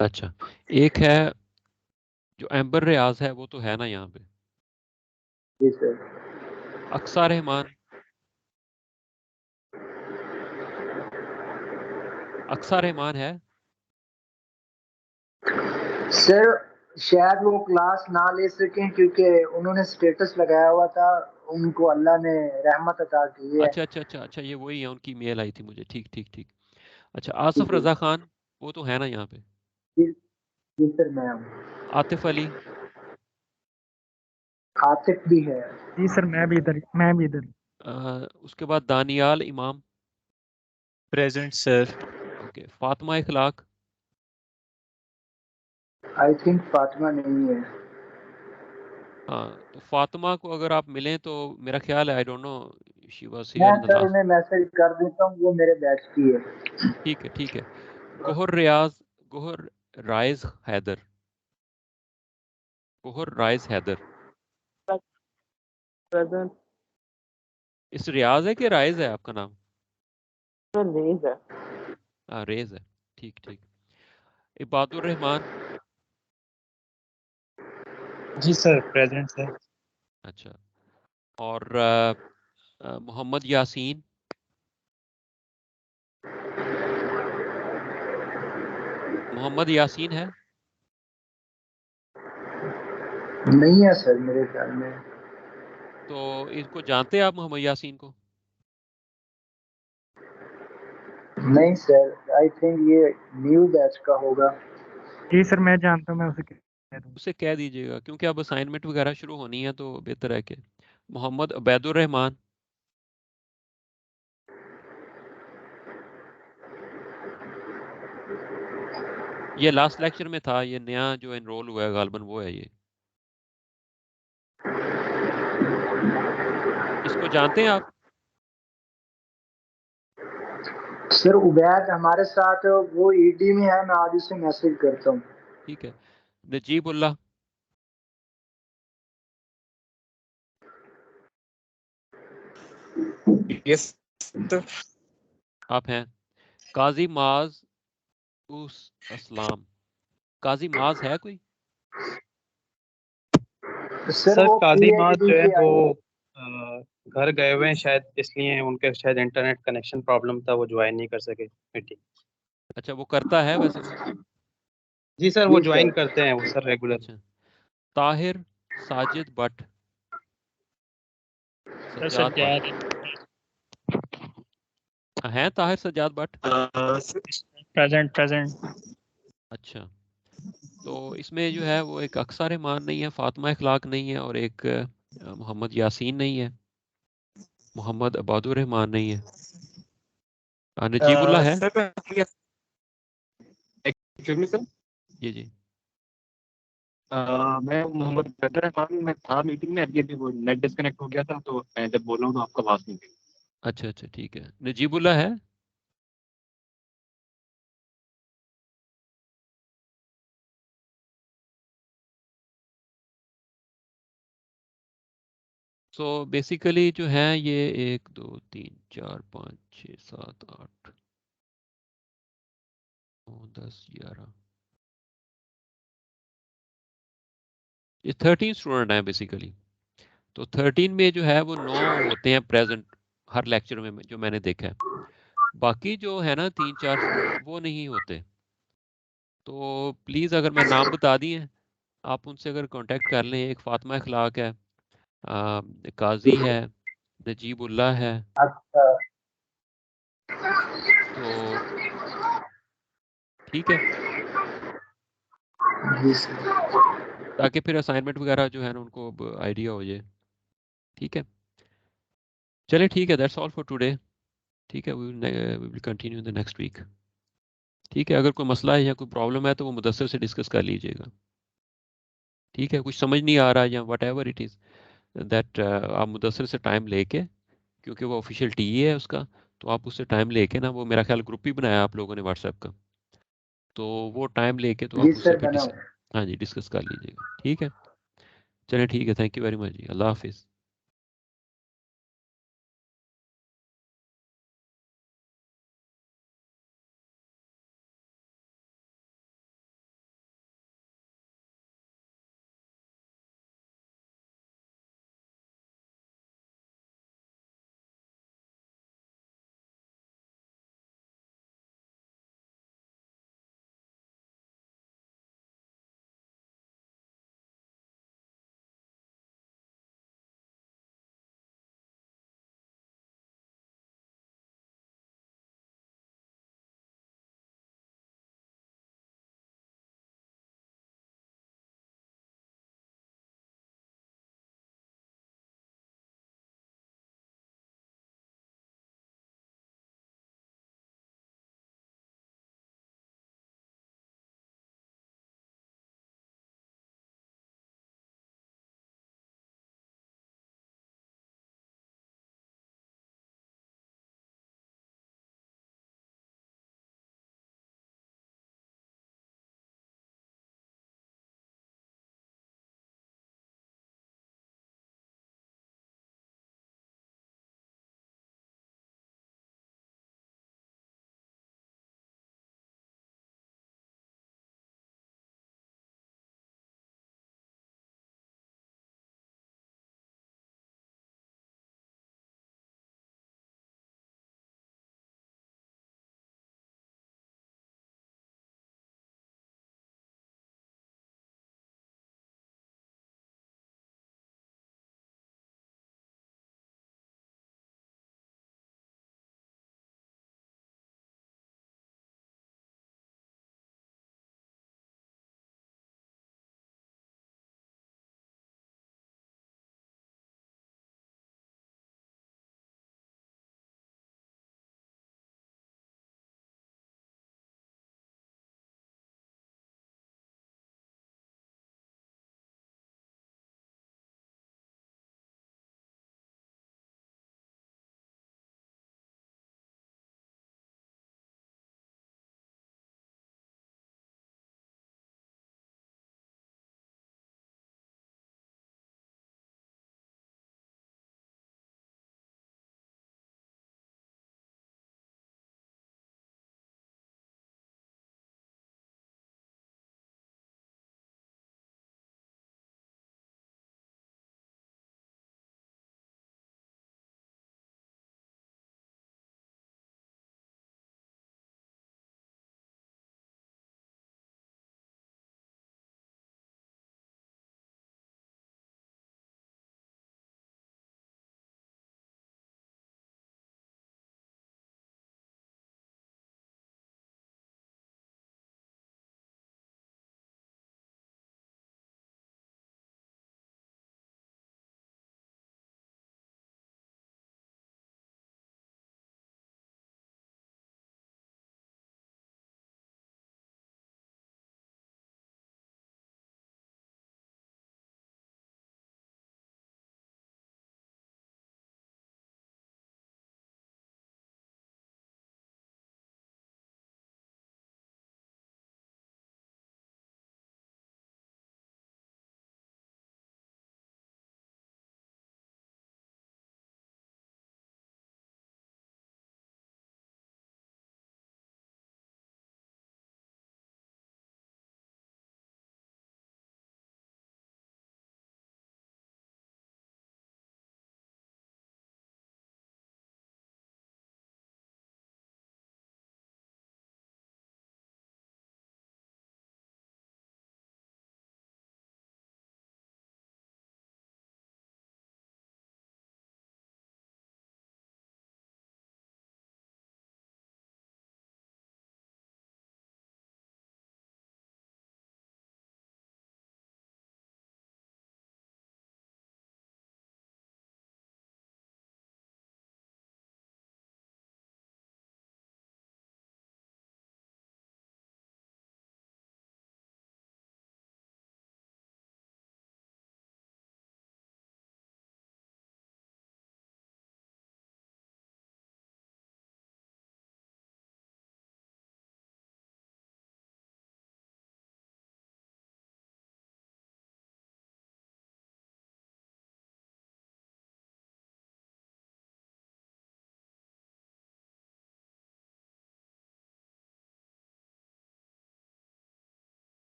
अच्छा, एक है जो एम्बर रियाज है, वो तो है ना यहाँ पे। जी सर। अक्सा रहमान, अक्सा रहमान है। सर शायद वो क्लास ना ले सकें क्योंकि उन्होंने स्टेटस लगाया हुआ था, उनको अल्लाह ने रहमत अता की है। अच्छा अच्छा अच्छा अच्छा, ये वही है, उनकी मेल आई थी मुझे। ठीक ठीक ठीक। अच्छा, आसिफ रजा खान, वो तो है ना यहाँ पे। जी सर मैं हूँ। आतिफ अली, आतिफ भी है। जी सर मैं भी इधर। उसके बाद दानियाल इमाम, present sir. Okay. Fatima Ikhlaq, I think Fatima नहीं है। हाँ, तो फातिमा को अगर आप मिलें तो मेरा ख्याल है, I don't know, she was मैं here in the sir last. उन्हें मैसेज कर देता हूँ, वो मेरे बैच की है। ठीक है ठीक है। गोहर रियाज, गोहर राइज हैदर, गोहर राइज हैदर। प्रेजेंट इस रियाज है कि राइज है आपका नाम? सर रेज है। हाँ, रेज है। ठीक ठीक। इबादुर रहमान, जी सर, प्रेजेंट सर। अच्छा। और मोहम्मद यासीन, मोहम्मद यासीन है। नहीं है सर मेरे ख्याल में। तो इसको जानते हैं आप, मोहम्मद यासीन को? नहीं सर, आई थिंक ये न्यू बैच का होगा। जी सर मैं जानता हूँ, मैं उसे कह दूँ। उसे कह दीजिएगा, क्योंकि अब असाइनमेंट वगैरह शुरू होनी है, तो बेहतर है कि मोहम्मद अबैदुर रहमान, ये लास्ट लेक्चर में था, ये नया जो एनरोल हुआ है गालबन वो है ये। इसको जानते हैं आप? सर उबैद हमारे साथ वो ईडी में है, मैं आज उसे मैसेज करता हूँ। ठीक है। Najibullah, yes sir. आप हैं। काजी माज उस अस्लाम, काजी माज है कोई? सर सर वो काजी माज पीएचडी जो है के वो आए। घर गए हुए हैं शायद, इसलिए उनके शायद इंटरनेट कनेक्शन प्रॉब्लम था, वो ज्वाइन नहीं कर सके मीटिंग। अच्छा, वो करता है वैसे वो? जी सर, वो जी ज्वाइन सर। करते हैं वो सर रेगुलर। अच्छा। ताहिर साजिद भट्ट, सर सज्जाद भट्ट, सज्जाद हैं ताहिर सज्जाद भट्ट? Present present. अच्छा, तो इसमें जो है वो एक अक्सा रहमान नहीं है, फातिमा इखलाक नहीं है, और एक मोहम्मद यासीन नहीं है, मोहम्मद अबादुर रहमान नहीं है। नजीबुल्लाह है। सर एक्चुअली सर जी जी। मैं मोहम्मद बदर रहमान, मैं था मीटिंग में, अभी अभी वो नेट डिस्कनेक्ट हो गया था, तो मैं जब बोल रहा हूँ तो आपका आवाज नहीं गई। अच्छा अच्छा, ठीक है। नजीबुल्लाह है। सो बेसिकली जो है ये 1 2 3 4 5 6 7 8 9 10 11, ये 13 स्टूडेंट हैं बेसिकली। तो 13 में जो है वो 9 होते हैं प्रेजेंट हर लेक्चर में, जो मैंने देखा है। बाकी जो है ना 3 4 स्टूडेंट वो नहीं होते। तो प्लीज़ अगर मैं नाम बता दिए, आप उनसे अगर कांटेक्ट कर लें। एक फातिमा इखलाक है, काजी है, नजीबुल्लाह है। अच्छा। तो ठीक है, जी सर। ताकि फिर असाइनमेंट वगैरह जो है ना उनको आइडिया हो जाए। ठीक है, चलिए ठीक है, दैट्स ऑल फॉर टुडे। ठीक है, we will continue in the next week. ठीक है, अगर कोई मसला है या कोई प्रॉब्लम है तो वो मुदस्सिर से डिस्कस कर लीजिएगा। ठीक है, कुछ समझ नहीं आ रहा या what ever it is that, आप मुदस्सिर से टाइम लेके, क्योंकि वो ऑफिशियल टी है उसका, तो आप उससे टाइम लेके ना, वो मेरा ख्याल ग्रुप ही बनाया आप लोगों ने व्हाट्सएप का, तो वो टाइम लेके तो जी आप उससे सर फिर बना हुआ है। हाँ जी डिस्कस कर लीजिएगा। ठीक है, चलिए ठीक है, थैंक यू वेरी मच जी, अल्लाह हाफिज़।